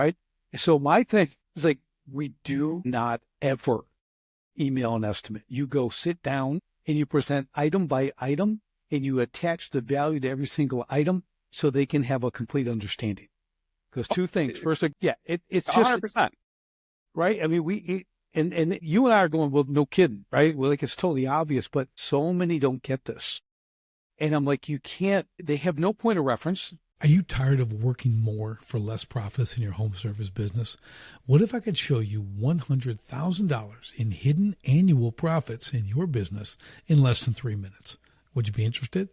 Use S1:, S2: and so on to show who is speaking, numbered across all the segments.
S1: right? So my thing is like, we do not ever email an estimate. You go sit down and you present item by item and you attach the value to every single item so they can have a complete understanding. Because two things. First, like, yeah, it's just
S2: 100%.
S1: right. I mean, and you and I are going, well, no kidding, right? Well, like, it's totally obvious, but so many don't get this. And I'm like, they have no point of reference.
S3: Are you tired of working more for less profits in your home service business? What if I could show you $100,000 in hidden annual profits in your business in less than 3 minutes? Would you be interested?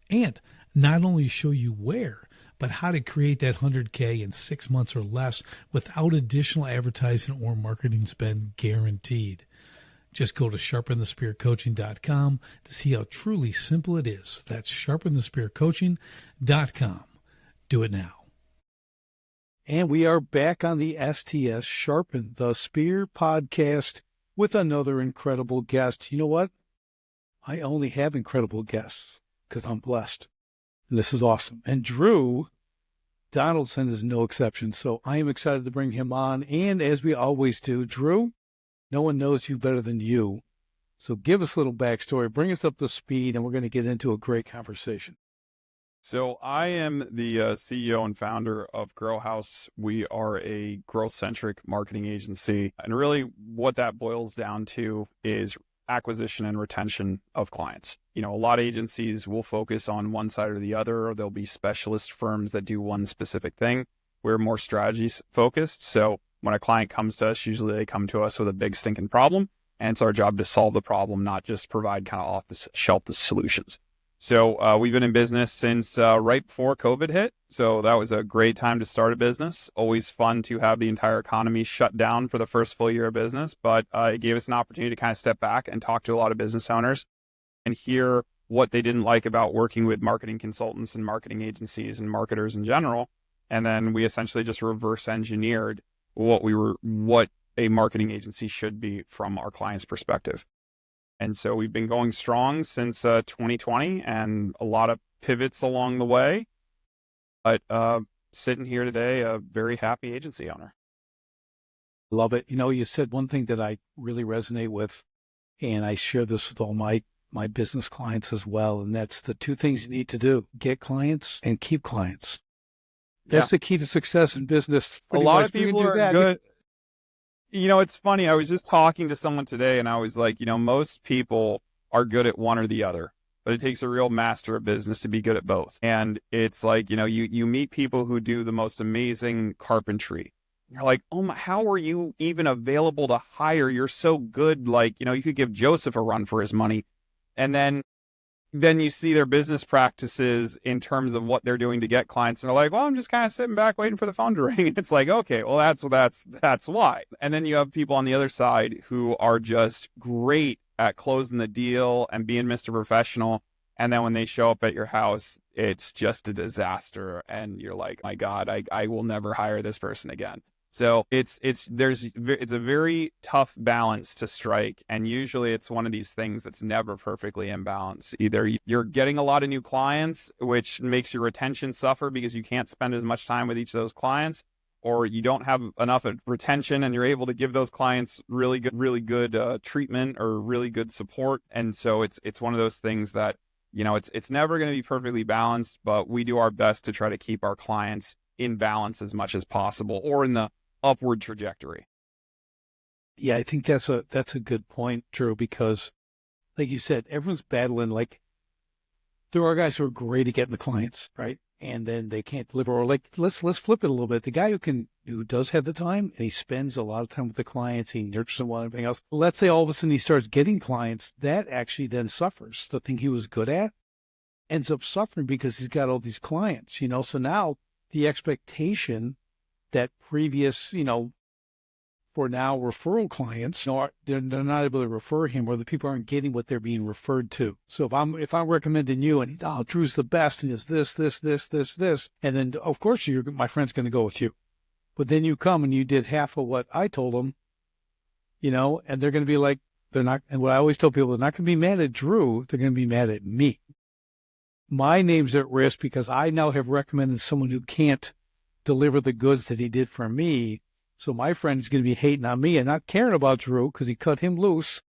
S3: And not only show you where, but how to create that 100K in 6 months or less without additional advertising or marketing spend guaranteed. Just go to sharpenthespearcoaching.com to see how truly simple it is. That's sharpenthespearcoaching.com. Do it now.
S1: And we are back on the STS Sharpen the Spear podcast with another incredible guest. You know what? I only have incredible guests because I'm blessed. And this is awesome. And Drew Donaldson is no exception. So I am excited to bring him on. And as we always do, Drew, no one knows you better than you. So give us a little backstory, bring us up to speed, and we're going to get into a great conversation.
S2: So I am the CEO and founder of Grow House. We are a growth-centric marketing agency. And really what that boils down to is acquisition and retention of clients. You know, a lot of agencies will focus on one side or the other, or there'll be specialist firms that do one specific thing. We're more strategy focused. So when a client comes to us, usually they come to us with a big stinking problem, and it's our job to solve the problem, not just provide kind of off the shelf the solutions. So we've been in business since right before COVID hit. So that was a great time to start a business. Always fun to have the entire economy shut down for the first full year of business, but it gave us an opportunity to kind of step back and talk to a lot of business owners and hear what they didn't like about working with marketing consultants and marketing agencies and marketers in general. And then we essentially just reverse engineered what a marketing agency should be from our client's perspective. And so we've been going strong since 2020 and a lot of pivots along the way. But sitting here today, a very happy agency owner.
S1: Love it. You know, you said one thing that I really resonate with, and I share this with all my business clients as well. And that's the two things you need to do: get clients and keep clients. That's the key to success in business.
S2: A lot of people are good. You know, it's funny. I was just talking to someone today and I was like, you know, most people are good at one or the other, but it takes a real master of business to be good at both. And it's like, you know, you meet people who do the most amazing carpentry. You're like, oh my, how are you even available to hire? You're so good. Like, you know, you could give Joseph a run for his money. And then you see their business practices in terms of what they're doing to get clients. And they're like, well, I'm just kind of sitting back waiting for the phone to ring. It's like, okay, well, that's why. And then you have people on the other side who are just great at closing the deal and being Mr. Professional. And then when they show up at your house, it's just a disaster. And you're like, my God, I will never hire this person again. So it's a very tough balance to strike. And usually it's one of these things that's never perfectly in balance. Either you're getting a lot of new clients, which makes your retention suffer because you can't spend as much time with each of those clients, or you don't have enough retention and you're able to give those clients really good treatment or really good support. And so it's one of those things that, you know, it's never going to be perfectly balanced, but we do our best to try to keep our clients in balance as much as possible, or in the upward trajectory.
S1: Yeah, I think that's a good point, Drew, because like you said, everyone's battling. Like, there are guys who are great at getting the clients, right? And then they can't deliver. Or like, let's flip it a little bit. The guy who does have the time and he spends a lot of time with the clients, he nurtures them and everything else. Let's say all of a sudden he starts getting clients, that actually then suffers. The thing he was good at ends up suffering because he's got all these clients, you know? So now the expectation that previous, you know, for now referral clients, you know, they're not able to refer him, or the people aren't getting what they're being referred to. So if I'm recommending you and Drew's the best and is this, and then of course my friend's going to go with you, but then you come and you did half of what I told them, you know, and they're going to be like, they're not. And what I always tell people, they're not going to be mad at Drew. They're going to be mad at me. My name's at risk because I now have recommended someone who can't deliver the goods that he did for me. So my friend's going to be hating on me and not caring about Drew because he cut him loose.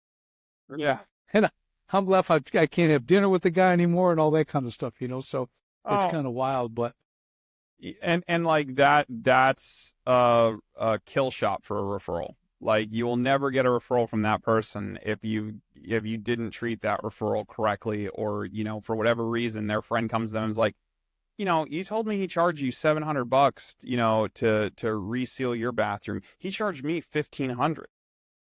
S2: Yeah.
S1: And I'm left, I can't have dinner with the guy anymore and all that kind of stuff, So it's kind of wild, but.
S2: And like that's a kill shot for a referral. Like you will never get a referral from that person if you didn't treat that referral correctly, or, for whatever reason, their friend comes to them and is like, you told me he charged you $700, to reseal your bathroom. He charged me $1,500.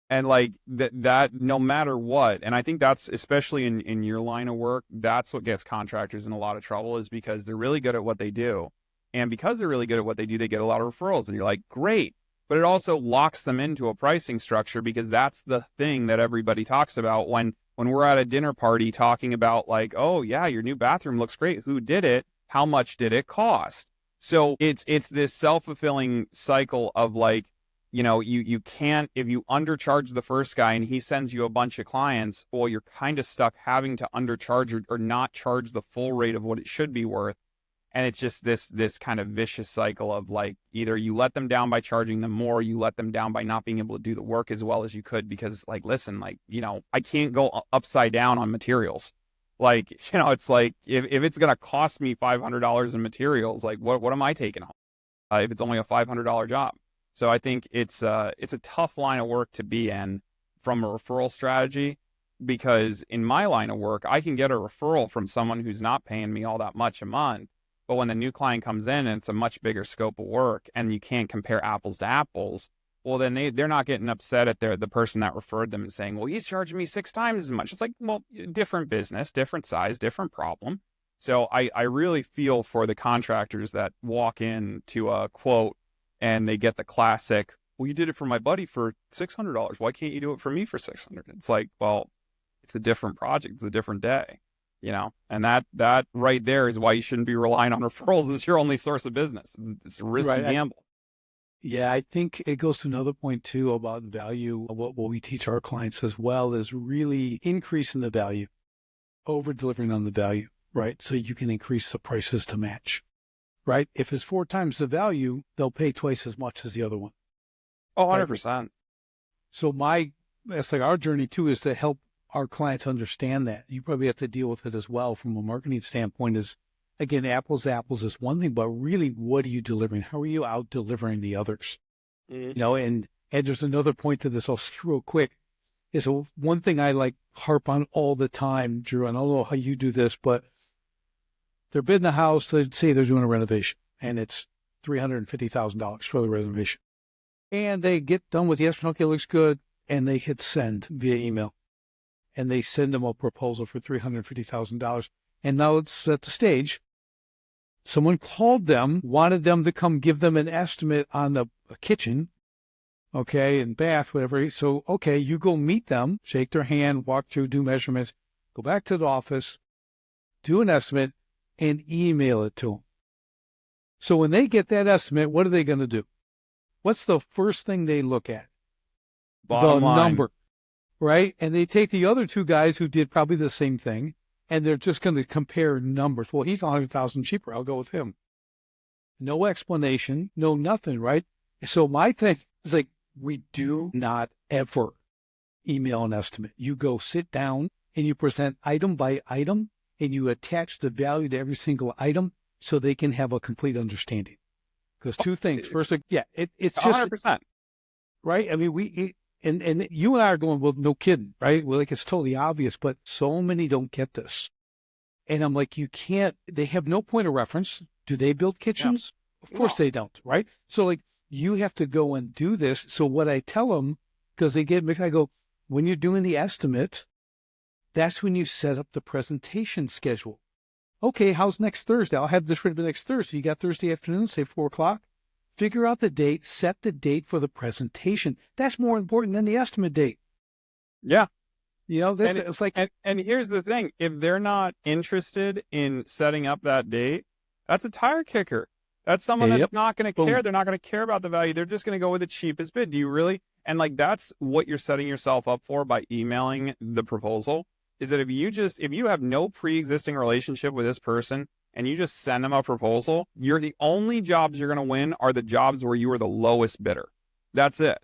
S2: And like that no matter what. And I think that's, especially in your line of work, that's what gets contractors in a lot of trouble, is because they're really good at what they do. And because they're really good at what they do, they get a lot of referrals. And you're like, great. But it also locks them into a pricing structure, because that's the thing that everybody talks about when we're at a dinner party talking about like, oh yeah, your new bathroom looks great. Who did it? How much did it cost? So it's this self-fulfilling cycle of like, you can't, if you undercharge the first guy and he sends you a bunch of clients, well, you're kind of stuck having to undercharge or not charge the full rate of what it should be worth. And it's just this kind of vicious cycle of like, either you let them down by charging them more, you let them down by not being able to do the work as well as you could, because like, listen, like, I can't go upside down on materials. Like, it's like, if it's going to cost me $500 in materials, like what am I taking home if it's only a $500 job? So I think it's a tough line of work to be in from a referral strategy, because in my line of work, I can get a referral from someone who's not paying me all that much a month. But when the new client comes in and it's a much bigger scope of work and you can't compare apples to apples, well, then they're not getting upset at the person that referred them and saying, well, he's charging me 6 times as much. It's like, well, different business, different size, different problem. So I really feel for the contractors that walk in to a quote and they get the classic, well, you did it for my buddy for $600. Why can't you do it for me for $600? It's like, well, it's a different project. It's a different day. And that right there is why you shouldn't be relying on referrals as your only source of business. It's a risky gamble.
S1: Yeah, I think it goes to another point too about value. What we teach our clients as well is really increasing the value, over delivering on the value, right? So you can increase the prices to match, right? If it's 4 times the value, they'll pay twice as much as the other one.
S2: Oh, 100%. Right?
S1: So that's like our journey too, is to help our clients understand that. You probably have to deal with it as well from a marketing standpoint. Is, again, apples to apples is one thing, but really, what are you delivering? How are you out delivering the others? And there's another point to this. I'll say real quick. Is one thing I like harp on all the time, Drew. And I don't know how you do this, but they're bidding a house. Let's say they're doing a renovation, and it's $350,000 for the renovation. And they get done with yes, okay, looks good, and they hit send via email. And they send them a proposal for $350,000. And now it's at the stage. Someone called them, wanted them to come give them an estimate on a kitchen, okay, and bath, whatever. So, okay, you go meet them, shake their hand, walk through, do measurements, go back to the office, do an estimate, and email it to them. So when they get that estimate, what are they going to do? What's the first thing they look at?
S2: Bottom line.
S1: Number. Right? And they take the other 2 guys who did probably the same thing, and they're just going to compare numbers. Well, he's 100,000 cheaper. I'll go with him. No explanation, no nothing, right? So my thing is like, we do not ever email an estimate. You go sit down and you present item by item, and you attach the value to every single item so they can have a complete understanding. Because 2 things. First, like, yeah, it's just
S2: 100%.
S1: Right? I mean, And you and I are going, well, no kidding, right? Well, like, it's totally obvious, but so many don't get this. And I'm like, they have no point of reference. Do they build kitchens? Yeah. Of course they don't, right? So like, you have to go and do this. So what I tell them, because they get mixed, I go, when you're doing the estimate, that's when you set up the presentation schedule. Okay, how's next Thursday? I'll have this ready next Thursday. You got Thursday afternoon, say 4:00. Figure out the date, set the date for the presentation. That's more important than the estimate date.
S2: Yeah.
S1: It's like...
S2: And here's the thing. If they're not interested in setting up that date, that's a tire kicker. That's someone that's not going to care. They're not going to care about the value. They're just going to go with the cheapest bid. Do you really? And like, that's what you're setting yourself up for by emailing the proposal, is that if you have no pre-existing relationship with this person, and you just send them a proposal, the only jobs you're going to win are the jobs where you are the lowest bidder. That's it.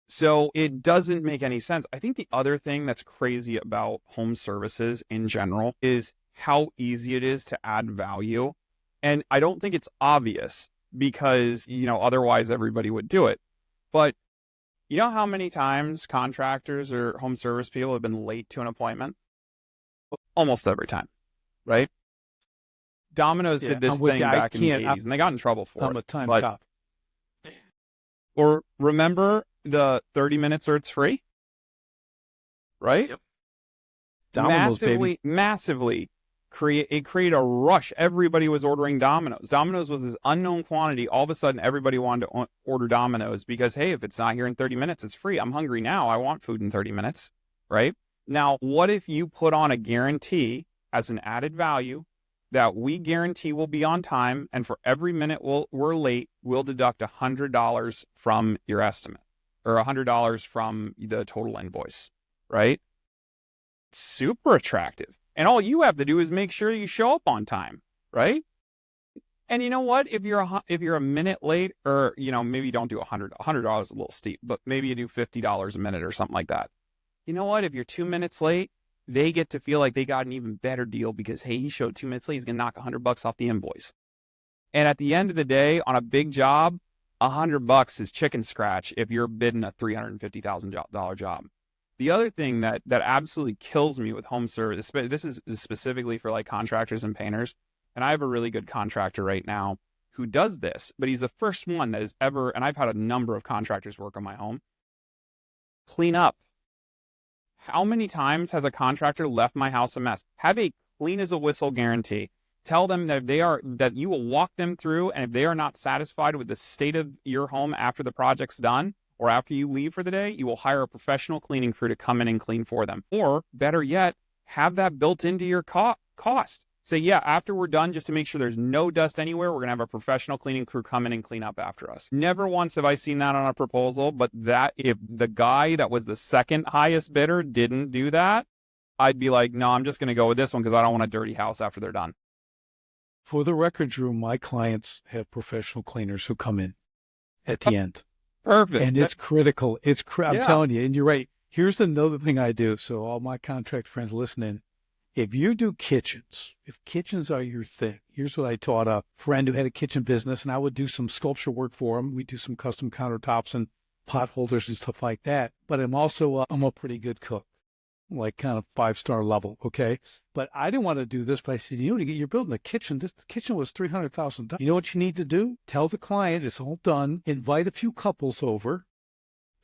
S2: So it doesn't make any sense. I think the other thing that's crazy about home services in general is how easy it is to add value. And I don't think it's obvious because, otherwise everybody would do it. But you know how many times contractors or home service people have been late to an appointment? Almost every time, right? Domino's did this thing back in the 80s, and they got in trouble for it.
S1: I'm a time cop.
S2: Or remember the 30 minutes or it's free? Right?
S1: Yep. Domino's,
S2: massively create a rush. Everybody was ordering Domino's. Domino's was this unknown quantity. All of a sudden, everybody wanted to order Domino's because, hey, if it's not here in 30 minutes, it's free. I'm hungry now. I want food in 30 minutes, right? Now, what if you put on a guarantee as an added value that we guarantee will be on time, and for every minute we're late, we'll deduct $100 from your estimate, or $100 from the total invoice, right? Super attractive. And all you have to do is make sure you show up on time, right? And you know what? If you're a minute late, or maybe you don't do $100 is a little steep, but maybe you do $50 a minute or something like that. You know what? If you're 2 minutes late, they get to feel like they got an even better deal because, hey, he showed 2 minutes late. He's gonna knock $100 off the invoice. And at the end of the day, on a big job, $100 is chicken scratch if you're bidding a $350,000 job. The other thing that absolutely kills me with home service, this is specifically for like contractors and painters, and I have a really good contractor right now who does this, but he's the first one that has ever, and I've had a number of contractors work on my home, clean up. How many times has a contractor left my house a mess? Have a clean as a whistle guarantee. Tell them that that you will walk them through, and if they are not satisfied with the state of your home after the project's done, or after you leave for the day, you will hire a professional cleaning crew to come in and clean for them. Or better yet, have that built into your cost. Say, yeah, after we're done, just to make sure there's no dust anywhere, we're going to have a professional cleaning crew come in and clean up after us. Never once have I seen that on a proposal, but that if the guy that was the second highest bidder didn't do that, I'd be like, no, I'm just going to go with this one because I don't want a dirty house after they're done.
S1: For the record, Drew, my clients have professional cleaners who come in at the end.
S2: Perfect.
S1: And it's critical. I'm telling you, and you're right. Here's another thing I do. So all my contract friends listening, if you do kitchens, if kitchens are your thing, here's what I taught a friend who had a kitchen business, and I would do some sculpture work for him. We do some custom countertops and pot holders and stuff like that. But I'm also, I'm a pretty good cook, like kind of 5-star level. Okay. But I didn't want to do this, but I said, you're building a kitchen. This kitchen was $300,000. You know what you need to do? Tell the client it's all done. Invite a few couples over,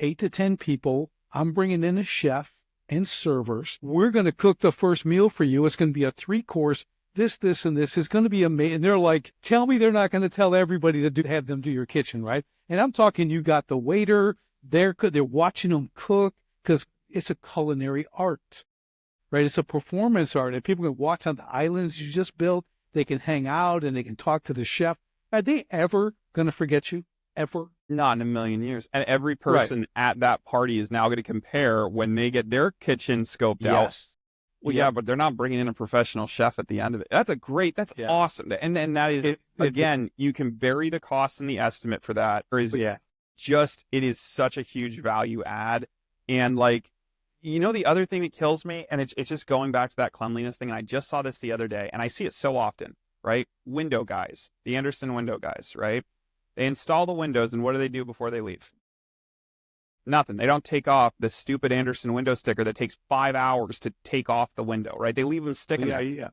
S1: 8 to 10 people. I'm bringing in a chef and servers. We're going to cook the first meal for you. It's going to be a 3-course. This, and this is going to be amazing. And they're like, tell me they're not going to tell everybody to have them do your kitchen, right? And I'm talking, you got the waiter, they're watching them cook because it's a culinary art, right? It's a performance art. And people can watch on the islands you just built. They can hang out and they can talk to the chef. Are they ever going to forget you? Ever?
S2: Not in a million years. And every person at that party is now going to compare when they get their kitchen scoped out. Well, yeah, but they're not bringing in a professional chef at the end of it. That's awesome. And then that is, again, you can bury the cost in the estimate for that. It is such a huge value add. And like, the other thing that kills me, and it's just going back to that cleanliness thing. And I just saw this the other day, and I see it so often, right? Window guys, the Anderson window guys, right? They install the windows, and what do they do before they leave? Nothing. They don't take off the stupid Anderson window sticker that takes 5 hours to take off the window, right? They leave them sticking there.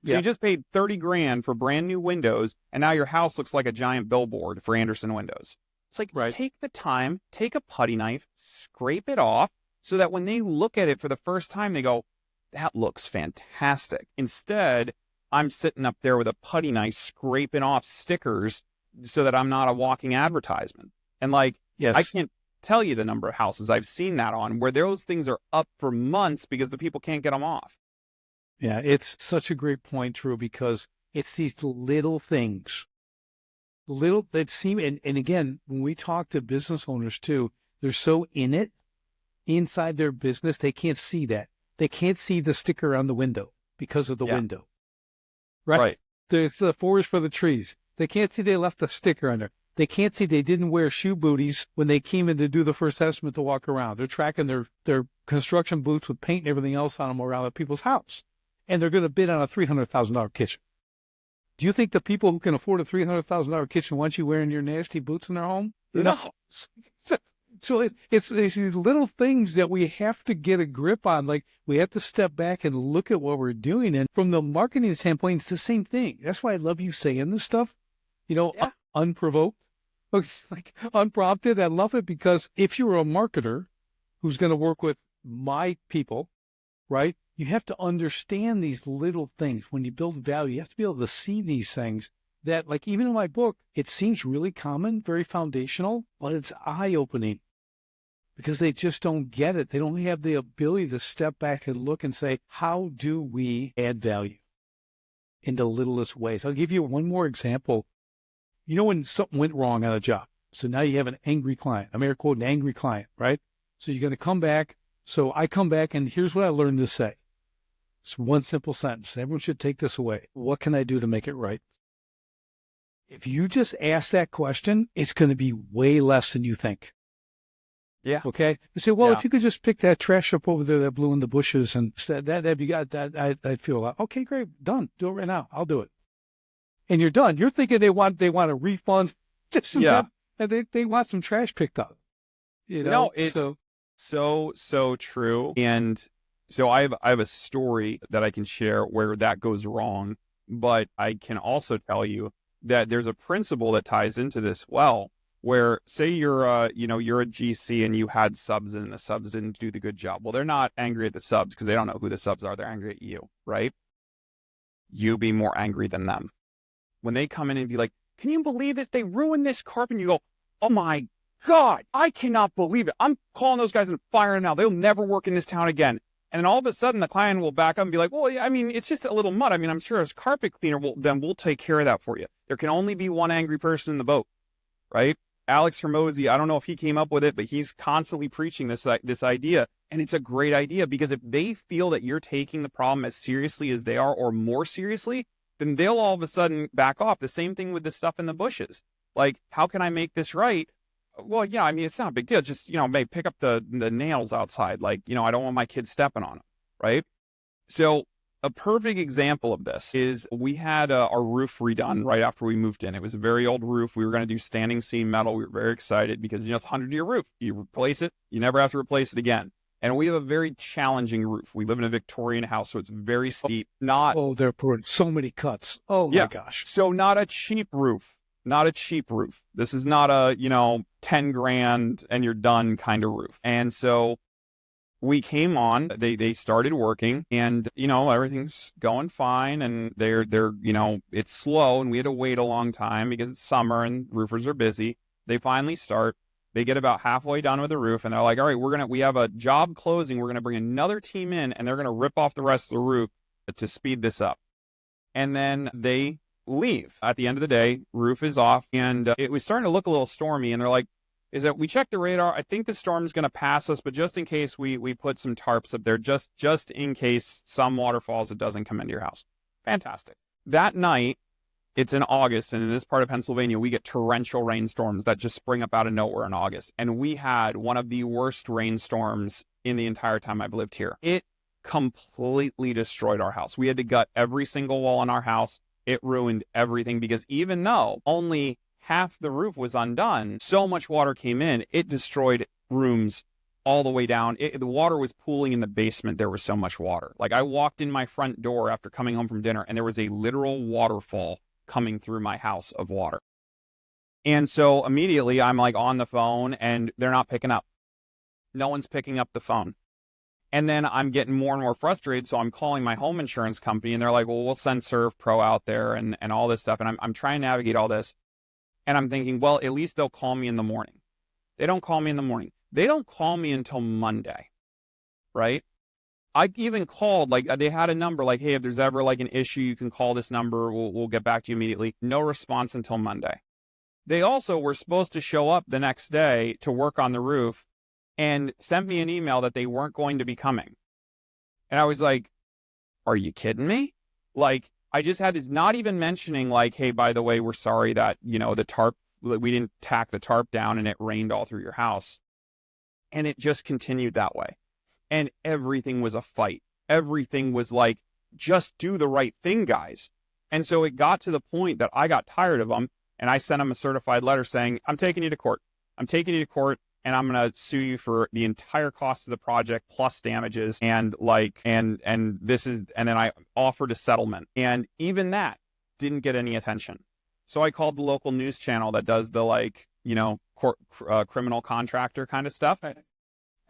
S2: So you just paid $30,000 for brand new windows, and now your house looks like a giant billboard for Anderson windows. It's like, take the time, take a putty knife, scrape it off, so that when they look at it for the first time, they go, that looks fantastic. Instead, I'm sitting up there with a putty knife scraping off stickers so that I'm not a walking advertisement. And like, I can't tell you the number of houses I've seen that on where those things are up for months because the people can't get them off.
S1: Yeah, it's such a great point, Drew, because it's these little things, that seem, and again, when we talk to business owners too, they're so in it, inside their business, they can't see that. They can't see the sticker on the window because of the window. Right. It's the forest for the trees. They can't see they left a sticker on there. They can't see they didn't wear shoe booties when they came in to do the first estimate to walk around. They're tracking their construction boots with paint and everything else on them around at people's house. And they're going to bid on a $300,000 kitchen. Do you think the people who can afford a $300,000 kitchen want you wearing your nasty boots in their home?
S2: No.
S1: So it's these little things that we have to get a grip on. Like, we have to step back and look at what we're doing. And from the marketing standpoint, it's the same thing. That's why I love you saying this stuff, unprovoked. It's like unprompted. I love it, because if you're a marketer who's going to work with my people, right, you have to understand these little things. When you build value, you have to be able to see these things that, like, even in my book, it seems really common, very foundational, but it's eye-opening because they just don't get it. They don't have the ability to step back and look and say, how do we add value in the littlest ways? I'll give you one more example. When something went wrong on a job, so now you have an angry client. I'm air quoting angry client, right? So you're going to come back. So I come back, and here's what I learned to say. It's one simple sentence. Everyone should take this away. What can I do to make it right? If you just ask that question, it's going to be way less than you think.
S2: Yeah.
S1: Okay. You say, well, if you could just pick that trash up over there that blew in the bushes, and that'd be good. I'd feel a lot. Okay, great. Done. Do it right now. I'll do it. And you're done. You're thinking they want a refund. This and that, and they want some trash picked up.
S2: It's so true. And so I have a story that I can share where that goes wrong, but I can also tell you that there's a principle that ties into this well, where say you're a GC and you had subs and the subs didn't do the good job. Well, they're not angry at the subs because they don't know who the subs are. They're angry at you, right? You be more angry than them. When they come in and be like, can you believe this? They ruined this carpet. And you go, oh my God, I cannot believe it. I'm calling those guys and firing now. They'll never work in this town again. And then all of a sudden the client will back up and be like, well, I mean, it's just a little mud. I mean, I'm sure as carpet cleaner, then we'll take care of that for you. There can only be one angry person in the boat, right? Alex Hermosi, I don't know if he came up with it, but he's constantly preaching this idea. And it's a great idea, because if they feel that you're taking the problem as seriously as they are, or more seriously, then they'll all of a sudden back off. The same thing with the stuff in the bushes. Like, how can I make this right? Well, I mean, it's not a big deal. Just, maybe pick up the nails outside. Like, I don't want my kids stepping on them, right? So a perfect example of this is we had our roof redone right after we moved in. It was a very old roof. We were going to do standing seam metal. We were very excited because, it's a 100-year roof. You replace it, you never have to replace it again. And we have a very challenging roof. We live in a Victorian house, so it's very steep.
S1: They're putting so many cuts. Oh my gosh.
S2: So not a cheap roof. This is not a, $10,000 and you're done kind of roof. And so we came on, they started working, and, everything's going fine, and they're it's slow, and we had to wait a long time because it's summer and roofers are busy. They finally start. They get about halfway done with the roof, and they're like, all right, we have a job closing. We're going to bring another team in, and they're going to rip off the rest of the roof to speed this up. And then they leave. At the end of the day, roof is off, and it was starting to look a little stormy, and they're like, we checked the radar. I think the storm's going to pass us, but just in case we put some tarps up there, just in case some water falls, it doesn't come into your house. Fantastic. That night, it's in August, and in this part of Pennsylvania, we get torrential rainstorms that just spring up out of nowhere in August. And we had one of the worst rainstorms in the entire time I've lived here. It completely destroyed our house. We had to gut every single wall in our house. It ruined everything, because even though only half the roof was undone, so much water came in, it destroyed rooms all the way down. The water was pooling in the basement. There was so much water. Like, I walked in my front door after coming home from dinner, and there was a literal waterfall coming through my house of water. And so immediately I'm like on the phone, and they're not picking up. No one's picking up the phone. And then I'm getting more and more frustrated. So I'm calling my home insurance company, and they're like, well, we'll send Serve Pro out there and all this stuff. And I'm trying to navigate all this. And I'm thinking, well, at least they'll call me in the morning. They don't call me in the morning. They don't call me until Monday, right? I even called, like, they had a number like, hey, if there's ever like an issue, you can call this number. We'll get back to you immediately. No response until Monday. They also were supposed to show up the next day to work on the roof and sent me an email that they weren't going to be coming. And I was like, are you kidding me? Like, I just had this, not even mentioning like, hey, by the way, we're sorry that, the tarp, we didn't tack the tarp down and it rained all through your house. And it just continued that way. And everything was a fight. Everything was like, just do the right thing, guys. And so it got to the point that I got tired of them, and I sent them a certified letter saying, I'm taking you to court. I'm taking you to court, and I'm going to sue you for the entire cost of the project plus damages. And this is, and then I offered a settlement. And even that didn't get any attention. So I called the local news channel that does the criminal contractor kind of stuff.
S1: Right.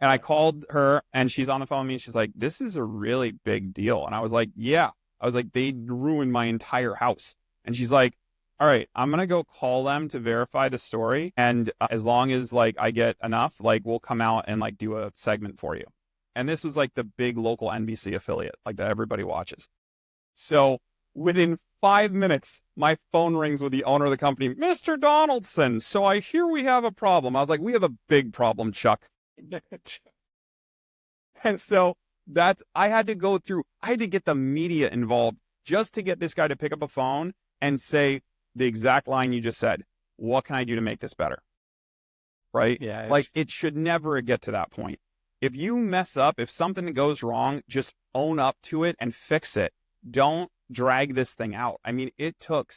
S2: And I called her, and she's on the phone with me. She's like, this is a really big deal. And I was like, yeah. I was like, they ruined my entire house. And she's like, all right, I'm going to go call them to verify the story. And as long as I get enough, we'll come out and do a segment for you. And this was the big local NBC affiliate, that everybody watches. So within 5 minutes, my phone rings with the owner of the company, Mr. Donaldson. So I hear we have a problem. I was like, we have a big problem, Chuck. And so I had to get the media involved just to get this guy to pick up a phone and say the exact line you just said. What can I do to make this better? Right?
S1: Yeah.
S2: It should never get to that point. If you mess up, if something goes wrong, just own up to it and fix it. Don't drag this thing out. I mean, it took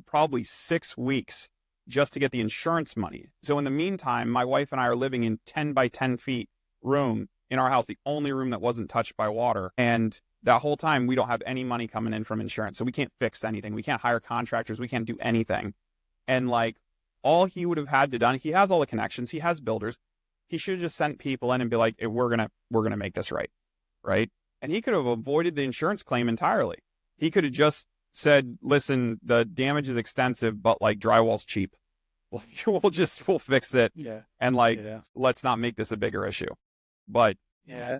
S2: probably 6 weeks just to get the insurance money. So in the meantime, my wife and I are living in 10 by 10 feet room in our house, the only room that wasn't touched by water. And that whole time, we don't have any money coming in from insurance. So we can't fix anything. We can't hire contractors. We can't do anything. And all he would have had to done, he has all the connections. He has builders. He should have just sent people in and be like, hey, we're going to make this right. Right. And he could have avoided the insurance claim entirely. He could have just said, listen, the damage is extensive, but drywall's cheap. We'll fix it.
S1: Yeah.
S2: And let's not make this a bigger issue. But
S1: yeah,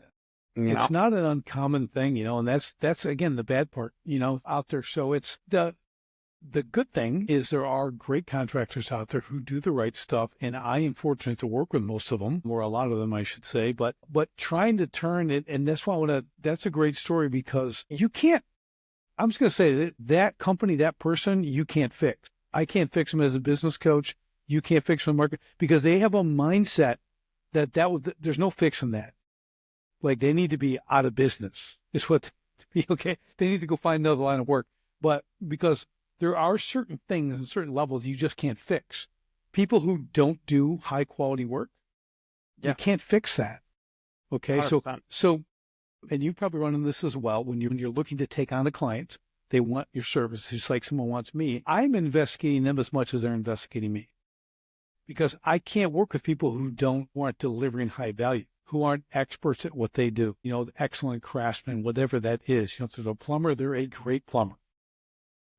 S1: it's not an uncommon thing, and that's again, the bad part, out there. So it's the good thing is there are great contractors out there who do the right stuff. And I am fortunate to work with most of them, or a lot of them, I should say, but trying to turn it. And that's why that's a great story, because you can't, I'm just going to say that company, that person, you can't fix. I can't fix them as a business coach. You can't fix them market, because they have a mindset there's no fixing that. They need to be out of business is what, okay. They need to go find another line of work, but because there are certain things and certain levels you just can't fix. People who don't do high quality work, you can't fix that. Okay.
S2: 100%.
S1: So, and you probably run into this as well. When you're looking to take on a client, they want your service, just like someone wants me. I'm investigating them as much as they're investigating me, because I can't work with people who aren't delivering high value, who aren't experts at what they do, excellent craftsmen, whatever that is. If they're a plumber, they're a great plumber,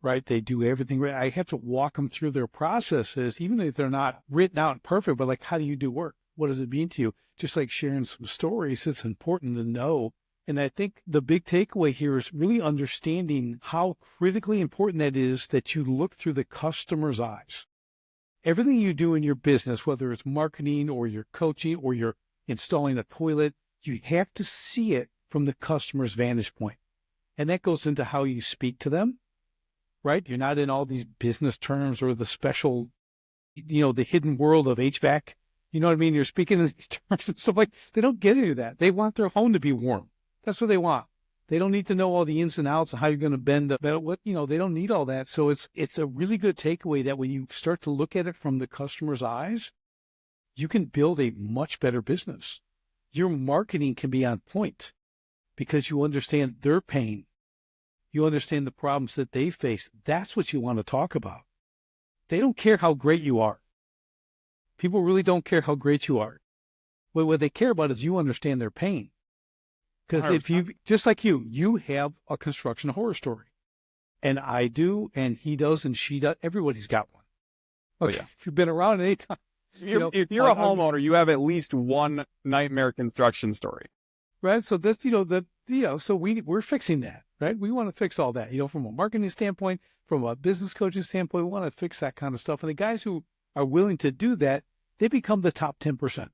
S1: right? They do everything right. I have to walk them through their processes, even if they're not written out and perfect, but how do you do work? What does it mean to you? Just like sharing some stories, it's important to know. And I think the big takeaway here is really understanding how critically important that is, that you look through the customer's eyes. Everything you do in your business, whether it's marketing or you're coaching or you're installing a toilet, you have to see it from the customer's vantage point. And that goes into how you speak to them, right? You're not in all these business terms or the special, the hidden world of HVAC. You know what I mean? You're speaking in these terms and stuff they don't get into that. They want their home to be warm. That's what they want. They don't need to know all the ins and outs of how you're going to bend they don't need all that. So it's a really good takeaway that when you start to look at it from the customer's eyes, you can build a much better business. Your marketing can be on point because you understand their pain. You understand the problems that they face. That's what you want to talk about. They don't care how great you are. People really don't care how great you are. What they care about is you understand their pain. Because if just like you have a construction horror story, and I do, and he does, and she does. Everybody's got one. Okay. If you've been around any time,
S2: if you're a homeowner, you have at least one nightmare construction story,
S1: right? So that's so we're fixing that, right? We want to fix all that, from a marketing standpoint, from a business coaching standpoint. We want to fix that kind of stuff, and the guys who are willing to do that, they become the top 10%,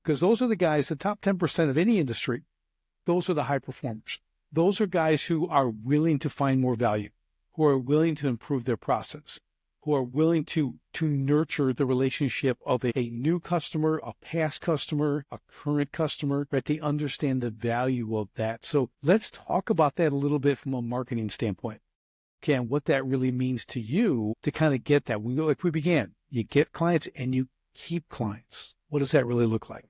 S1: because those are the guys, the top 10% of any industry. Those are the high performers. Those are guys who are willing to find more value, who are willing to improve their process, who are willing to nurture the relationship of a new customer, a past customer, a current customer, right? They understand the value of that. So let's talk about that a little bit from a marketing standpoint. Okay, and what that really means to you to kind of get that. Like we began, you get clients and you keep clients. What does that really look like?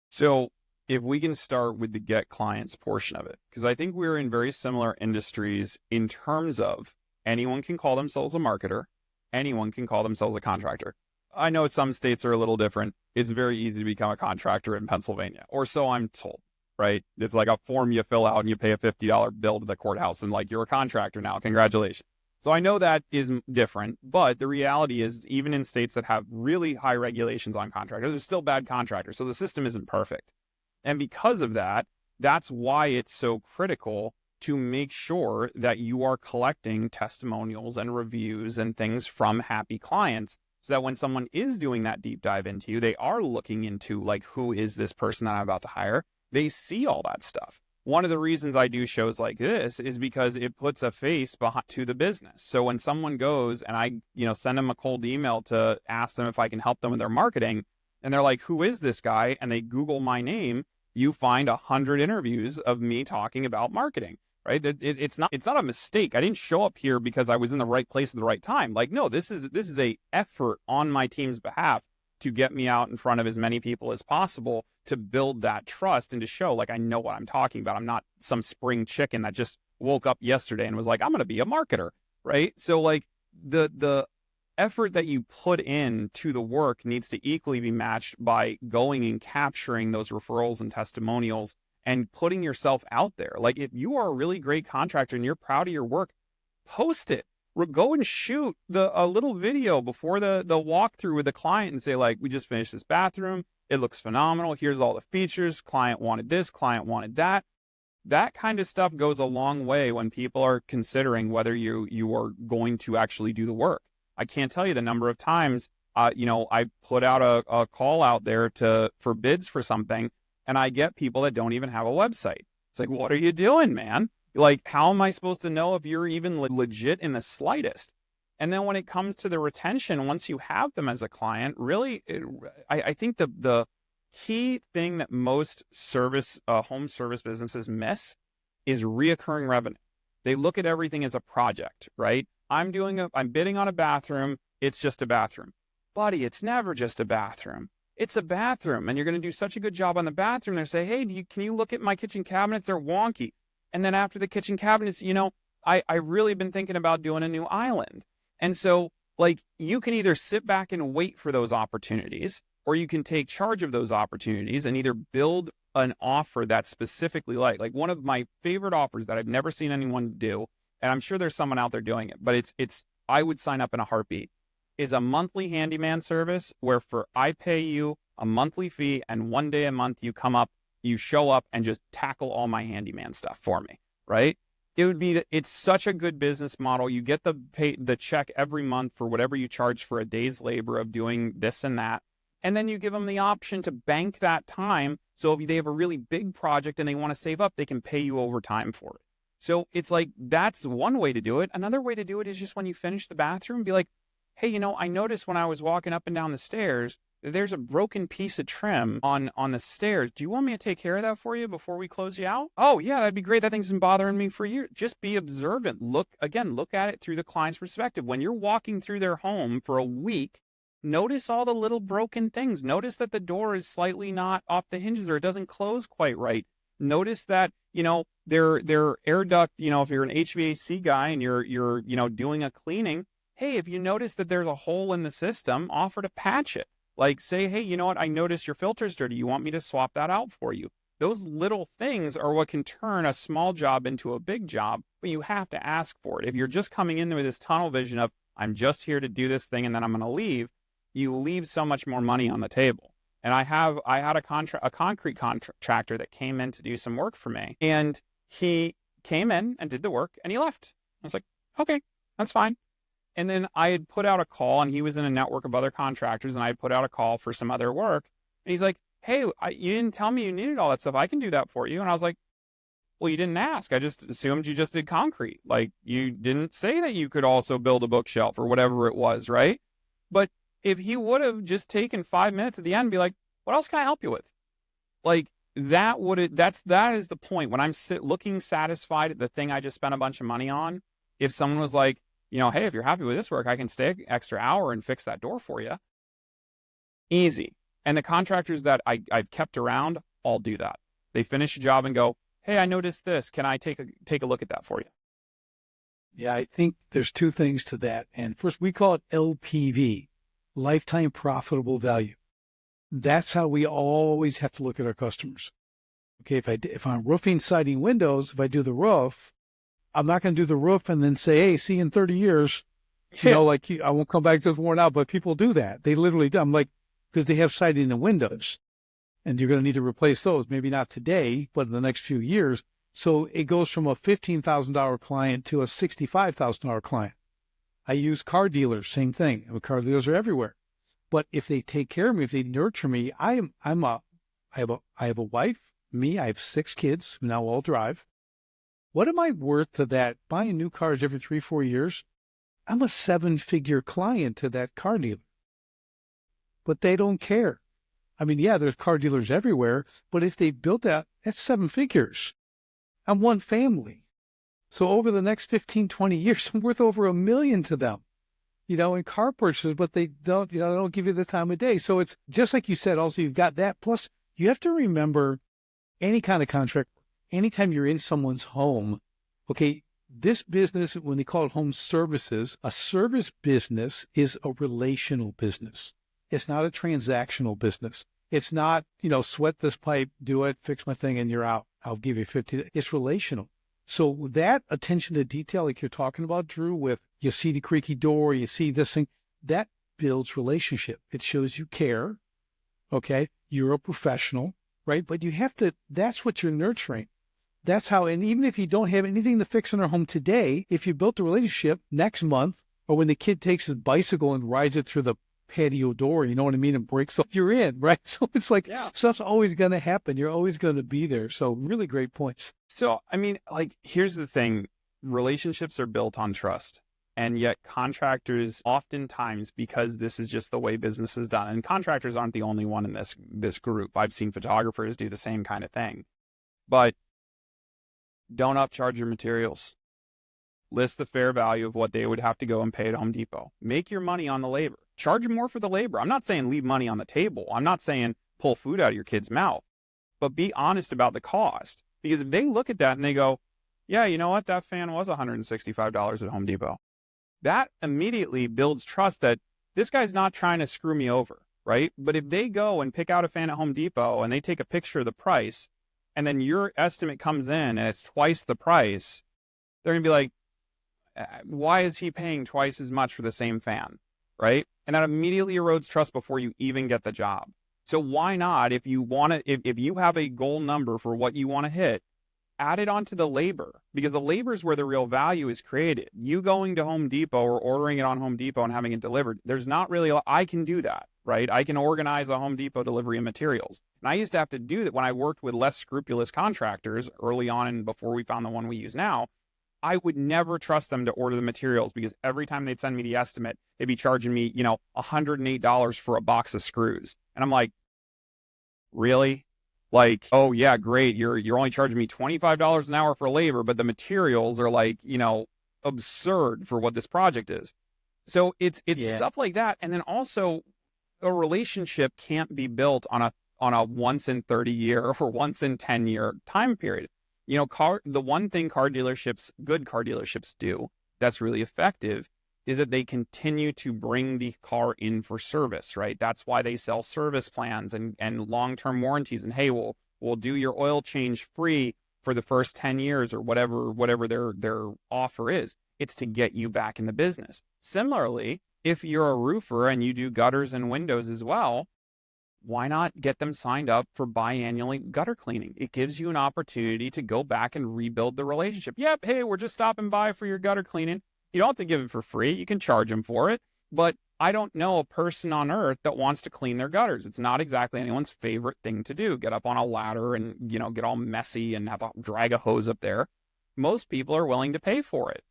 S2: So if we can start with the get clients portion of it, because I think we're in very similar industries in terms of anyone can call themselves a marketer, anyone can call themselves a contractor. I know some states are a little different. It's very easy to become a contractor in Pennsylvania, or so I'm told, right? It's like a form you fill out and you pay a $50 bill to the courthouse and like, you're a contractor now, congratulations. So I know that is different, but the reality is even in states that have really high regulations on contractors, there's still bad contractors. So the system isn't perfect. And because of that, that's why it's so critical to make sure that you are collecting testimonials and reviews and things from happy clients, so that when someone is doing that deep dive into you, they are looking into like, who is this person that I'm about to hire? They see all that stuff. One of the reasons I do shows like this is because it puts a face behind to the business. So when someone goes and I, send them a cold email to ask them if I can help them with their marketing, and they're like, who is this guy? And they Google my name, you find 100 interviews of me talking about marketing, right? It's not a mistake. I didn't show up here because I was in the right place at the right time. Like, no, this is a effort on my team's behalf to get me out in front of as many people as possible to build that trust and to show like I know what I'm talking about. I'm not some spring chicken that just woke up yesterday and was like, I'm going to be a marketer, right? So like the effort that you put in to the work needs to equally be matched by going and capturing those referrals and testimonials and putting yourself out there. Like if you are a really great contractor and you're proud of your work, post it. Go and shoot a little video before the walkthrough with the client and say like, we just finished this bathroom. It looks phenomenal. Here's all the features. Client wanted this, client wanted that. That kind of stuff goes a long way when people are considering whether you are going to actually do the work. I can't tell you the number of times, I put out a call out there for bids for something, and I get people that don't even have a website. It's like, what are you doing, man? Like, how am I supposed to know if you're even legit in the slightest? And then when it comes to the retention, once you have them as a client, really, I think the key thing that most home service businesses miss is reoccurring revenue. They look at everything as a project, right? I'm bidding on a bathroom. It's just a bathroom. Buddy, it's never just a bathroom. It's a bathroom, and you're going to do such a good job on the bathroom. They say, hey, can you look at my kitchen cabinets? They're wonky. And then after the kitchen cabinets, I really been thinking about doing a new island. And so like you can either sit back and wait for those opportunities, or you can take charge of those opportunities and either build an offer that's specifically like one of my favorite offers that I've never seen anyone do. And I'm sure there's someone out there doing it, but I would sign up in a heartbeat, is a monthly handyman service where I pay you a monthly fee and one day a month you come up, you show up and just tackle all my handyman stuff for me, right? It's such a good business model. You get the check every month for whatever you charge for a day's labor of doing this and that. And then you give them the option to bank that time. So if they have a really big project and they want to save up, they can pay you overtime for it. So it's like, that's one way to do it. Another way to do it is just when you finish the bathroom, be like, hey, I noticed when I was walking up and down the stairs, there's a broken piece of trim on the stairs. Do you want me to take care of that for you before we close you out? Oh yeah, that'd be great. That thing's been bothering me for years. Just be observant. Look at it through the client's perspective. When you're walking through their home for a week, notice all the little broken things. Notice that the door is slightly not off the hinges or it doesn't close quite right. Notice that, their air duct, if you're an HVAC guy and you're doing a cleaning, hey, if you notice that there's a hole in the system, offer to patch it. Like say, hey, you know what? I noticed your filter's dirty. You want me to swap that out for you? Those little things are what can turn a small job into a big job, but you have to ask for it. If you're just coming in with this tunnel vision of, I'm just here to do this thing and then I'm going to leave, you leave so much more money on the table. And I had a concrete contractor that came in to do some work for me, and he came in and did the work and he left. I was like, okay, that's fine. And then I had put out a call, and he was in a network of other contractors, and I had put out a call for some other work. And he's like, hey, you didn't tell me you needed all that stuff. I can do that for you. And I was like, Well, you didn't ask. I just assumed you just did concrete. Like, you didn't say that you could also build a bookshelf or whatever it was, right? But if he would have just taken 5 minutes at the end and be like, what else can I help you with? Like, that is the point. When I'm looking satisfied at the thing I just spent a bunch of money on, if someone was like, hey, if you're happy with this work, I can stay an extra hour and fix that door for you. Easy. And the contractors that I've kept around all do that. They finish a job and go, hey, I noticed this. Can I take a look at that for you?
S1: Yeah, I think there's two things to that. And first, we call it LPV, lifetime profitable value. That's how we always have to look at our customers. Okay, if I'm roofing, siding, windows, if I do the roof, I'm not going to do the roof and then say, hey, see you in 30 years. I won't come back to this worn out, but people do that. They literally do. I'm like, because they have siding and windows. And you're going to need to replace those. Maybe not today, but in the next few years. So it goes from a $15,000 client to a $65,000 client. I use car dealers, same thing. Car dealers are everywhere. But if they take care of me, if they nurture me, I have a wife, I have 6 kids who now all drive. What am I worth to that? Buying new cars every 3-4 years? I'm a 7-figure client to that car dealer. But they don't care. I mean, yeah, there's car dealers everywhere, but if they built that, that's 7 figures. I'm one family. So over the next 15, 20 years, I'm worth over $1 million to them, in car purchases, but they don't, they don't give you the time of day. So it's just like you said, also you've got that. Plus you have to remember any kind of contract, anytime you're in someone's home, okay, this business, when they call it home services, a service business is a relational business. It's not a transactional business. It's not, sweat this pipe, do it, fix my thing, and you're out. I'll give you 50. It's relational. So that attention to detail, like you're talking about, Drew, with you see the creaky door, you see this thing, that builds relationship. It shows you care. Okay. You're a professional, right? But you have to, that's what you're nurturing. That's how, and even if you don't have anything to fix in our home today, if you built a relationship next month, or when the kid takes his bicycle and rides it through the patio door, you know what I mean, and breaks, so you're in, right? So it's like, stuff's always going to happen. You're always going to be there. So really great points.
S2: So, I mean, like, here's the thing. Relationships are built on trust. And yet contractors oftentimes, because this is just the way business is done, and contractors aren't the only one in this group. I've seen photographers do the same kind of thing. But don't upcharge your materials. List the fair value of what they would have to go and pay at Home Depot. Make your money on the labor. Charge more for the labor. I'm not saying leave money on the table. I'm not saying pull food out of your kid's mouth. But be honest about the cost. Because if they look at that and they go, yeah, you know what? That fan was $165 at Home Depot. That immediately builds trust that this guy's not trying to screw me over, right? But if they go and pick out a fan at Home Depot and they take a picture of the price, and then your estimate comes in and it's twice the price, they're going to be like, why is he paying twice as much for the same fan, right? And that immediately erodes trust before you even get the job. So why not, if you want to, if you have a goal number for what you want to hit, add it onto the labor, because the labor is where the real value is created. You going to Home Depot or ordering it on Home Depot and having it delivered, there's not really, I can do that, right? I can organize a Home Depot delivery of materials. And I used to have to do that when I worked with less scrupulous contractors early on and before we found the one we use now. I would never trust them to order the materials, because every time they'd send me the estimate, they'd be charging me, $108 for a box of screws. And I'm like, really? Like, oh yeah, great. You're only charging me $25 an hour for labor, but the materials are like, absurd for what this project is. So it's stuff like that. And then also, a relationship can't be built on a once in 30 year or once in 10 year time period. The one thing good car dealerships do that's really effective is that they continue to bring the car in for service, right? That's why they sell service plans and long-term warranties. And hey, we'll do your oil change free for the first 10 years or whatever their offer is. It's to get you back in the business. Similarly, if you're a roofer and you do gutters and windows as well, why not get them signed up for biannually gutter cleaning? It gives you an opportunity to go back and rebuild the relationship. Yep, hey, we're just stopping by for your gutter cleaning. You don't have to give it for free. You can charge them for it. But I don't know a person on earth that wants to clean their gutters. It's not exactly anyone's favorite thing to do. Get up on a ladder and, get all messy and have to drag a hose up there. Most people are willing to pay for it.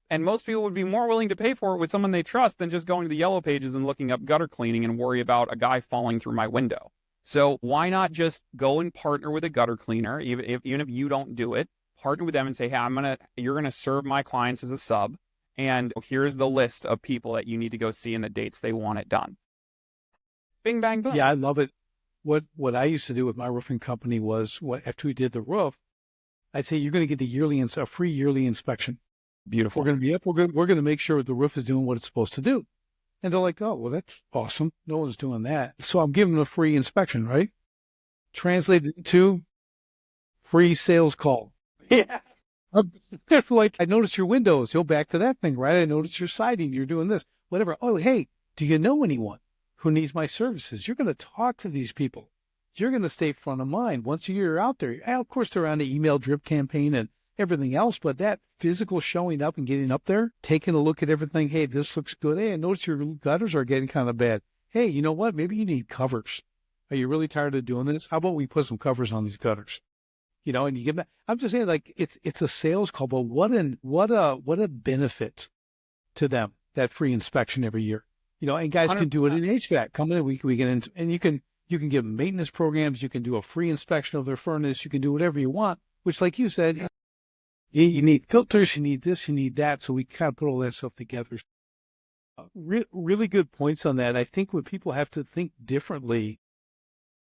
S2: And most people would be more willing to pay for it with someone they trust than just going to the yellow pages and looking up gutter cleaning and worry about a guy falling through my window. So why not just go and partner with a gutter cleaner, even if you don't do it, partner with them and say, hey, you're going to serve my clients as a sub. And here's the list of people that you need to go see and the dates they want it done. Bing, bang, boom.
S1: Yeah, I love it. What I used to do with my roofing company was after we did the roof, I'd say you're going to get a free yearly inspection.
S2: Beautiful.
S1: We're going to be up. We're going to make sure the roof is doing what it's supposed to do. And they're like, oh, well, that's awesome. No one's doing that. So I'm giving them a free inspection, right? Translated to free sales call.
S2: Yeah.
S1: Like, I noticed your windows. Go back to that thing, right? I noticed your siding. You're doing this, whatever. Oh, hey, do you know anyone who needs my services? You're going to talk to these people. You're going to stay front of mind once you're out there. Of course, they're on the email drip campaign and everything else, but that physical showing up and getting up there, taking a look at everything. Hey, this looks good. Hey, I notice your gutters are getting kind of bad. Hey, you know what? Maybe you need covers. Are you really tired of doing this? How about we put some covers on these gutters? And you give them, I'm just saying, like, it's a sales call, but what a benefit to them, that free inspection every year. And guys 100%. Can do it in HVAC. Come in, we get in, and you can give them maintenance programs. You can do a free inspection of their furnace. You can do whatever you want, which, like you said, you need filters, you need this, you need that. So we kind of put all that stuff together. Really good points on that. I think when people have to think differently,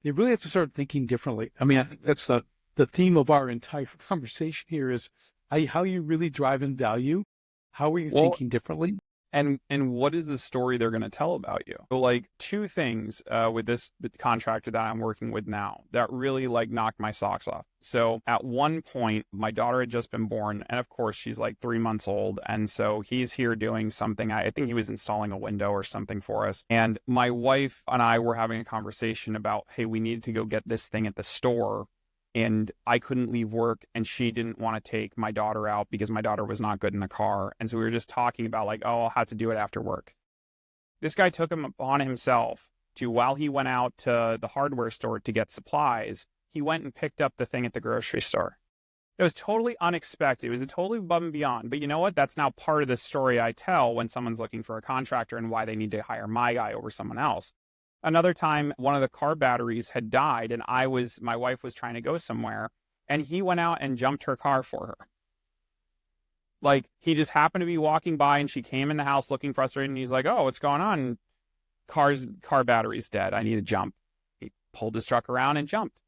S1: they really have to start thinking differently. I mean, I think that's the theme of our entire conversation here is how you really drive in value. How are you thinking differently?
S2: And what is the story they're going to tell about you? So, like, two things with this contractor that I'm working with now that really, like, knocked my socks off. So at one point, my daughter had just been born, and of course she's like 3 months old. And so he's here doing something. I think he was installing a window or something for us. And my wife and I were having a conversation about, hey, we need to go get this thing at the store. And I couldn't leave work, and she didn't want to take my daughter out because my daughter was not good in the car. And so we were just talking about, like, oh, I'll have to do it after work. This guy took him upon himself to, while he went out to the hardware store to get supplies, he went and picked up the thing at the grocery store. It was totally unexpected. It was totally above and beyond. But you know what? That's now part of the story I tell when someone's looking for a contractor and why they need to hire my guy over someone else. Another time, one of the car batteries had died, and my wife was trying to go somewhere, and he went out and jumped her car for her. Like, he just happened to be walking by, and she came in the house looking frustrated, and he's like, oh, what's going on? Car battery's dead. I need to jump. He pulled his truck around and jumped.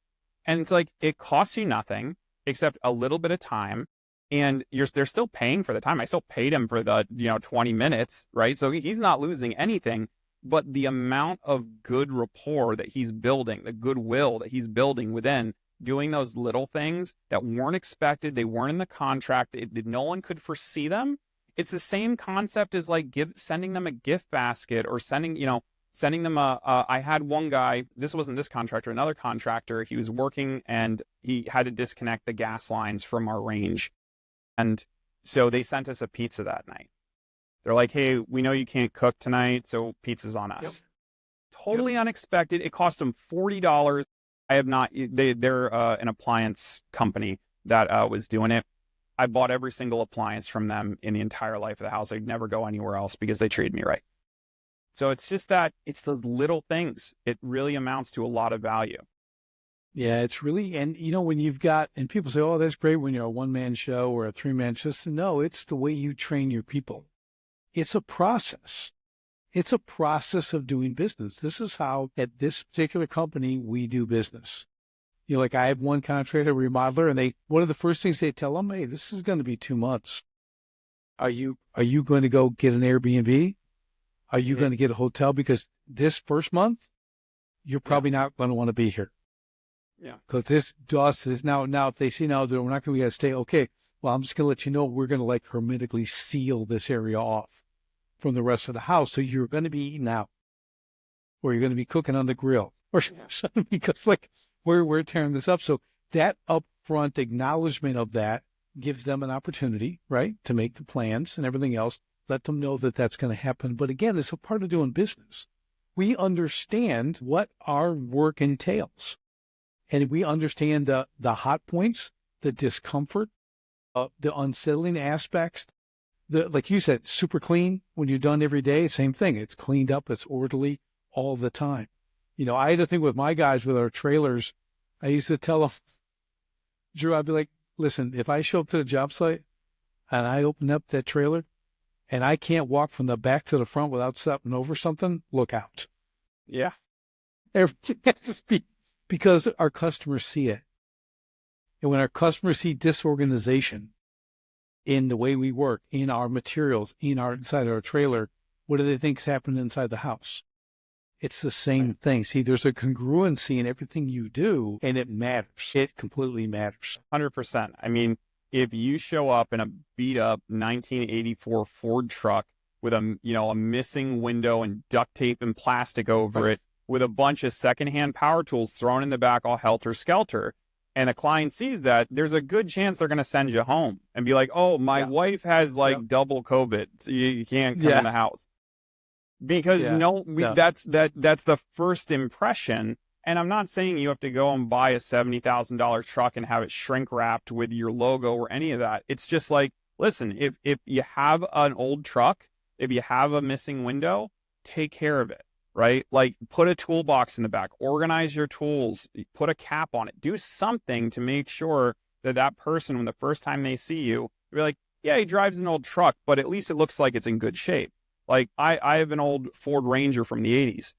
S2: And it's like, it costs you nothing except a little bit of time, and they're still paying for the time. I still paid him for the 20 minutes, right? So he's not losing anything. But the amount of good rapport that he's building, the goodwill that he's building within doing those little things that weren't expected, they weren't in the contract, no one could foresee them. It's the same concept as like sending them a gift basket or sending them I had one guy, this wasn't this contractor, another contractor, he was working and he had to disconnect the gas lines from our range. And so they sent us a pizza that night. They're like, hey, we know you can't cook tonight, so pizza's on us. Yep. Totally unexpected. It cost them $40. I have not, they're an appliance company that was doing it. I bought every single appliance from them in the entire life of the house. I'd never go anywhere else because they treated me right. So it's just that, it's those little things. It really amounts to a lot of value.
S1: Yeah, it's really, and when you've got, and people say, oh, that's great when you're a one-man show or a three-man show. No, it's the way you train your people. It's a process. It's a process of doing business. This is how, at this particular company, we do business. Like I have one contractor, a remodeler, and one of the first things they tell them, hey, this is going to be 2 months. Are you going to go get an Airbnb? Are you going to get a hotel? Because this first month, you're probably not going to want to be here.
S2: Yeah.
S1: Because this dust is now if they see now that we're not going to stay, okay, well, I'm just going to let you know we're going to like hermetically seal this area off from the rest of the house. So you're going to be eating out, or you're going to be cooking on the grill or something, because like we're tearing this up. So that upfront acknowledgement of that gives them an opportunity, right, to make the plans and everything else. let them know that that's going to happen. But again, it's a part of doing business. We understand what our work entails, and we understand the hot points, the discomfort, the unsettling aspects. Like you said, super clean when you're done every day. Same thing. It's cleaned up. It's orderly all the time. I had a thing with my guys with our trailers. I used to tell them, Drew, I'd be like, listen, if I show up to the job site and I open up that trailer and I can't walk from the back to the front without stepping over something, look out.
S2: Yeah.
S1: Because our customers see it. And when our customers see disorganization in the way we work, in our materials, inside our trailer, what do they think is happening inside the house? It's the same thing. See, there's a congruency in everything you do, and it matters. It completely matters.
S2: 100%. I mean, if you show up in a beat up 1984 Ford truck with a missing window and duct tape and plastic over it, with a bunch of secondhand power tools thrown in the back all helter skelter, and a client sees that, there's a good chance they're going to send you home and be like, oh, my wife has double COVID, so you can't come in the house. Because that's the first impression. And I'm not saying you have to go and buy a $70,000 truck and have it shrink wrapped with your logo or any of that. It's just like, listen, if you have an old truck, if you have a missing window, take care of it, right? Like, put a toolbox in the back, organize your tools, put a cap on it, do something to make sure that person, when the first time they see you, you're like, yeah, he drives an old truck, but at least it looks like it's in good shape. Like, I have an old Ford Ranger from the 80s.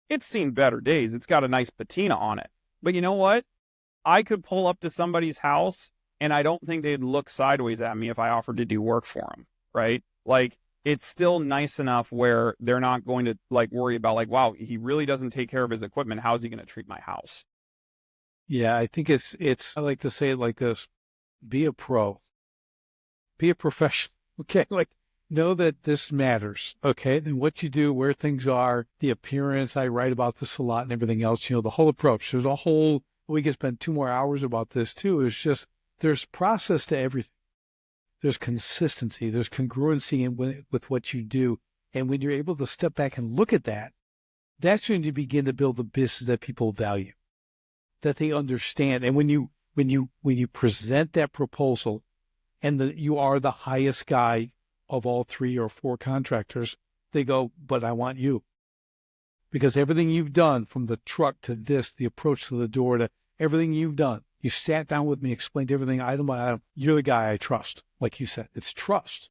S2: It's seen better days. It's got a nice patina on it. But you know what? I could pull up to somebody's house, and I don't think they'd look sideways at me if I offered to do work for them, right? Like, it's still nice enough where they're not going to, like, worry about, like, wow, he really doesn't take care of his equipment. How's he going to treat my house?
S1: Yeah, I think it's, I like to say it like this: be a pro, be a professional. Okay. Like, know that this matters. Okay. Then what you do, where things are, the appearance. I write about this a lot and everything else, the whole approach. We could spend 2 more hours about this too. It's just, there's process to everything. There's consistency, there's congruency with what you do. And when you're able to step back and look at that, that's when you begin to build the business that people value, that they understand. And when you present that proposal and you are the highest guy of all 3 or 4 contractors, they go, but I want you. Because everything you've done, from the truck to this, the approach to the door, to everything you've done, you sat down with me, explained everything item by item. You're the guy I trust. Like you said, it's trust.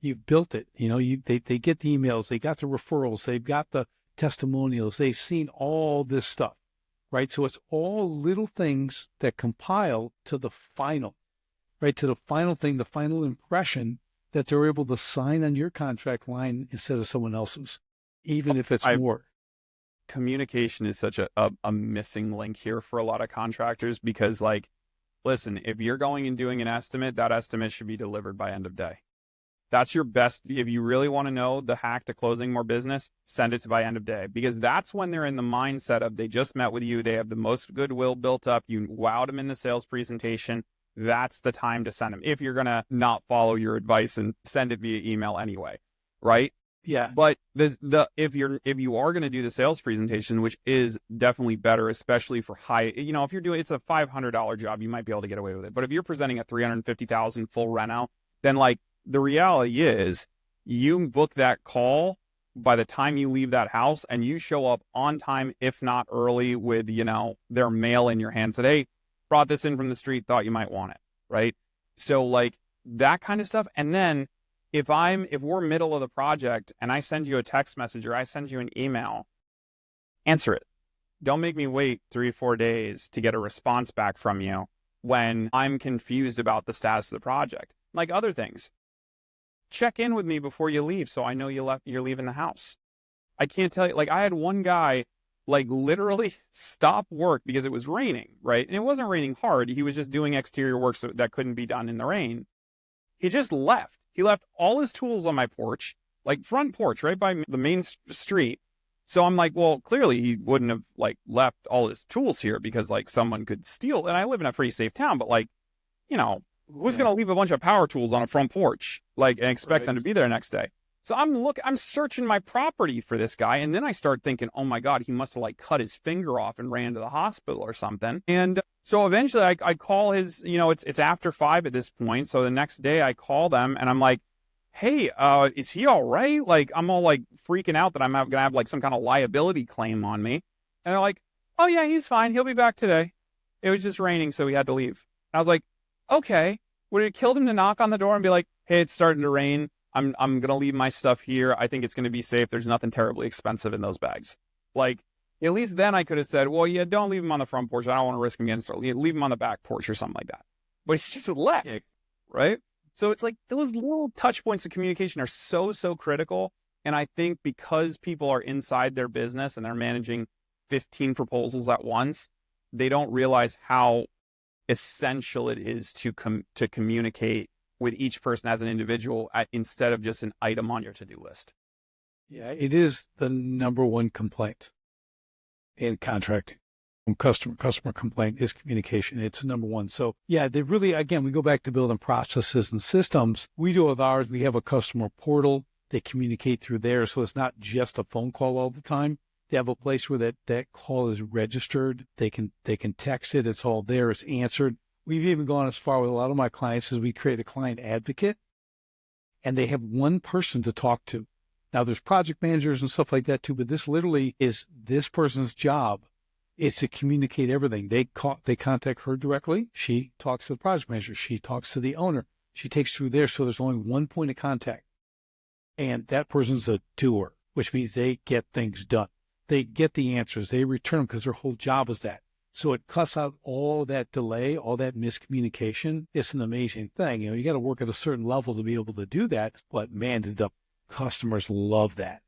S1: You've built it. They get the emails, they got the referrals, they've got the testimonials, they've seen all this stuff, right? So it's all little things that compile to the final, right? To the final thing, the final impression that they're able to sign on your contract line instead of someone else's, even if it's more.
S2: Communication is such a missing link here for a lot of contractors, because, like, listen, if you're going and doing an estimate, that estimate should be delivered by end of day. That's your best. If you really want to know the hack to closing more business, send it to by end of day, because that's when they're in the mindset of, they just met with you, they have the most goodwill built up, you wowed them in the sales presentation. That's the time to send them, if you're going to not follow your advice and send it via email anyway, right?
S1: Yeah.
S2: But if you are going to do the sales presentation, which is definitely better, especially for high, if you're doing, it's a $500 job, you might be able to get away with it. But if you're presenting a $350,000 full reno, then, like, the reality is, you book that call by the time you leave that house, and you show up on time, if not early, with, their mail in your hand, said, hey, brought this in from the street, thought you might want it, right? So, like, that kind of stuff. And then if we're middle of the project and I send you a text message or I send you an email, answer it. Don't make me wait 3 or 4 days to get a response back from you when I'm confused about the status of the project. Like other things, check in with me before you leave, so I know you're leaving the house. I can't tell you, like, I had one guy, like, literally stop work because it was raining, right? And it wasn't raining hard. He was just doing exterior work that couldn't be done in the rain. He just left. He left all his tools on my porch, like front porch, right by the main street. So I'm like, well, clearly he wouldn't have, like, left all his tools here because, like, someone could steal. And I live in a pretty safe town, but, like, who's going to leave a bunch of power tools on a front porch, like, and expect them to be there next day? So I'm searching my property for this guy. And then I start thinking, oh my God, he must have like cut his finger off and ran to the hospital or something. And so eventually I call his, it's after 5 at this point. So the next day I call them and I'm like, hey, is he all right? Like, I'm all like freaking out that I'm going to have like some kind of liability claim on me. And they're like, oh yeah, he's fine. He'll be back today. It was just raining, so he had to leave. I was like, okay, would it kill him to knock on the door and be like, hey, it's starting to rain. I'm going to leave my stuff here. I think it's going to be safe. There's nothing terribly expensive in those bags. Like, at least then I could have said, well, yeah, don't leave him on the front porch. I don't want to risk him getting started. Leave him on the back porch or something like that. But he's just left, right? So it's like those little touch points of communication are so, so critical. And I think because people are inside their business and they're managing 15 proposals at once, they don't realize how essential it is to communicate with each person as an individual instead of just an item on your to-do list.
S1: Yeah, it is the number one complaint in contracting. Customer complaint is communication. It's number one. So yeah, they really, again, we go back to building processes and systems. We do with ours. We have a customer portal. They communicate through there. So it's not just a phone call all the time. They have a place where that call is registered. They can text it. It's all there. It's answered. We've even gone as far with a lot of my clients as we create a client advocate, and they have one person to talk to. Now there's project managers and stuff like that too, but this literally is this person's job is to communicate everything. They contact her directly. She talks to the project manager. She talks to the owner. She takes through there. So there's only one point of contact, and that person's a doer, which means they get things done. They get the answers. They return them because their whole job is that. So it cuts out all that delay, all that miscommunication. It's an amazing thing. You got to work at a certain level to be able to do that. But man, the customers love that.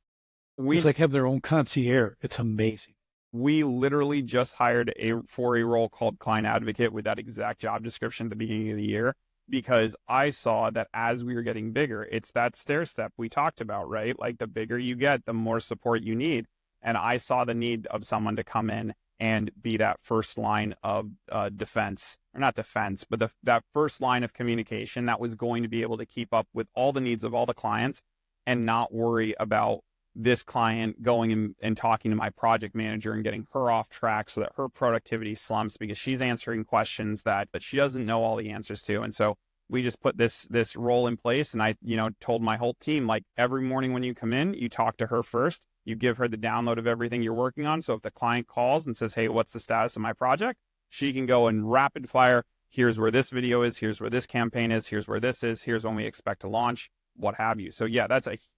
S1: It's like having their own concierge. It's amazing.
S2: We literally just hired for a role called client advocate with that exact job description at the beginning of the year, because I saw that as we were getting bigger, it's that stair step we talked about, right? Like the bigger you get, the more support you need. And I saw the need of someone to come in and be that first line of defense, or not defense, but that first line of communication that was going to be able to keep up with all the needs of all the clients and not worry about this client going and talking to my project manager and getting her off track so that her productivity slumps because she's answering questions that she doesn't know all the answers to. And so we just put this role in place. And I, told my whole team, like, every morning when you come in, you talk to her first. You give her the download of everything you're working on. So if the client calls and says, hey, what's the status of my project? She can go and rapid fire. Here's where this video is. Here's where this campaign is. Here's where this is. Here's when we expect to launch, what have you. So yeah,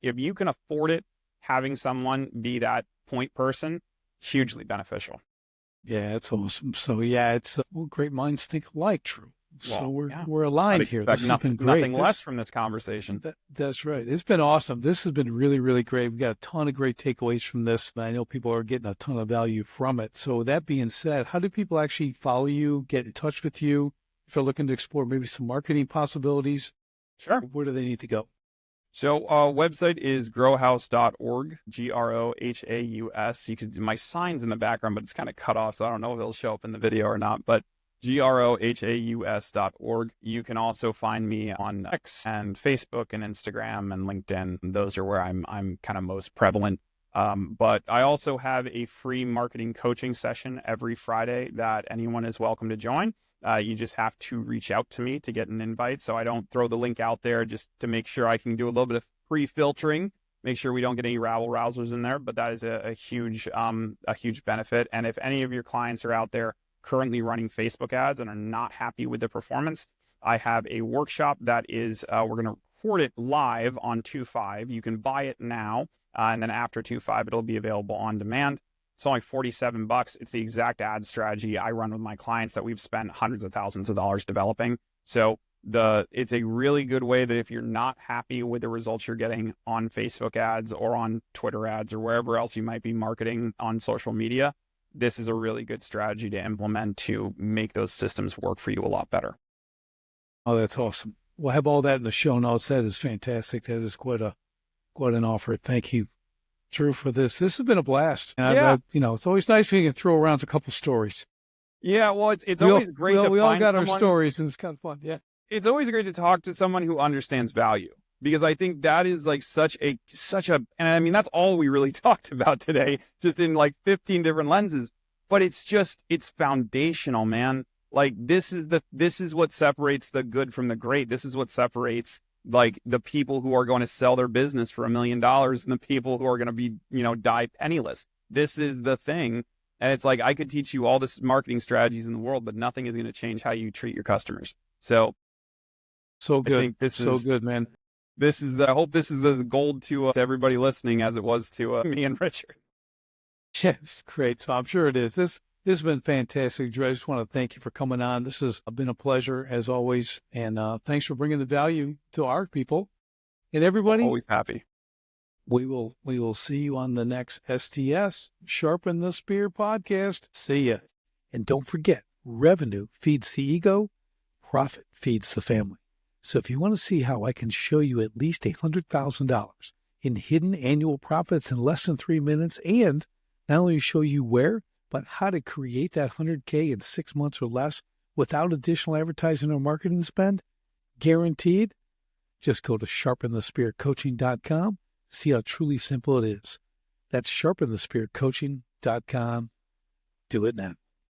S2: if you can afford it, having someone be that point person, hugely beneficial.
S1: Yeah, it's awesome. So yeah, it's great minds think alike, Drew. So
S2: well,
S1: we're aligned here. This has been great.
S2: Nothing less from this conversation.
S1: That's right. It's been awesome. This has been really, really great. We got a ton of great takeaways from this. And I know people are getting a ton of value from it. So with that being said, how do people actually follow you, get in touch with you if they're looking to explore maybe some marketing possibilities?
S2: Sure.
S1: Where do they need to go?
S2: So website is growhouse.org, GROHAUS. My sign's in the background, but it's kind of cut off, so I don't know if it'll show up in the video or not, but GROHAUS.org. You can also find me on X and Facebook and Instagram and LinkedIn. Those are where I'm kind of most prevalent. But I also have a free marketing coaching session every Friday that anyone is welcome to join. You just have to reach out to me to get an invite. So I don't throw the link out there just to make sure I can do a little bit of pre-filtering, make sure we don't get any rabble-rousers in there. But that is a huge benefit. And if any of your clients are out there currently running Facebook ads and are not happy with the performance, I have a workshop that is, we're going to record it live on 2/5. You can buy it now. And then after 2/5, it'll be available on demand. It's only $47. It's the exact ad strategy I run with my clients that we've spent hundreds of thousands of dollars developing. So it's a really good way that if you're not happy with the results you're getting on Facebook ads or on Twitter ads or wherever else you might be marketing on social media, this is a really good strategy to implement to make those systems work for you a lot better.
S1: Oh, that's awesome. We'll have all that in the show notes. That is fantastic. That is quite an offer. Thank you, Drew, for this. This has been a blast. And it's always nice when you can throw around a couple stories.
S2: Yeah, well, it's always great to find
S1: we all got
S2: someone.
S1: Our stories, and it's kind of fun. Yeah.
S2: it's always great to talk to someone who understands value, because I think that is like such a, and I mean, that's all we really talked about today, just in like 15 different lenses, but it's foundational, man. Like this is what separates the good from the great. This is what separates like the people who are going to sell their business for $1 million and the people who are going to be, die penniless. This is the thing. And it's like, I could teach you all this marketing strategies in the world, but nothing is going to change how you treat your customers. So
S1: good.
S2: I think
S1: good, man.
S2: I hope this is as gold to everybody listening as it was to me and Richard.
S1: Yes, great. So I'm sure it is. This has been fantastic, Drew. I just want to thank you for coming on. This has been a pleasure as always. And thanks for bringing the value to our people. And everybody,
S2: Always happy.
S1: We will see you on the next STS Sharpen the Spear podcast. See ya. And don't forget, revenue feeds the ego, profit feeds the family. So if you want to see how I can show you at least $100,000 in hidden annual profits in less than 3 minutes, and not only show you where, but how to create that 100K in 6 months or less without additional advertising or marketing spend, guaranteed, just go to sharpenthespearcoaching.com. See how truly simple it is. That's sharpenthespearcoaching.com. Do it now.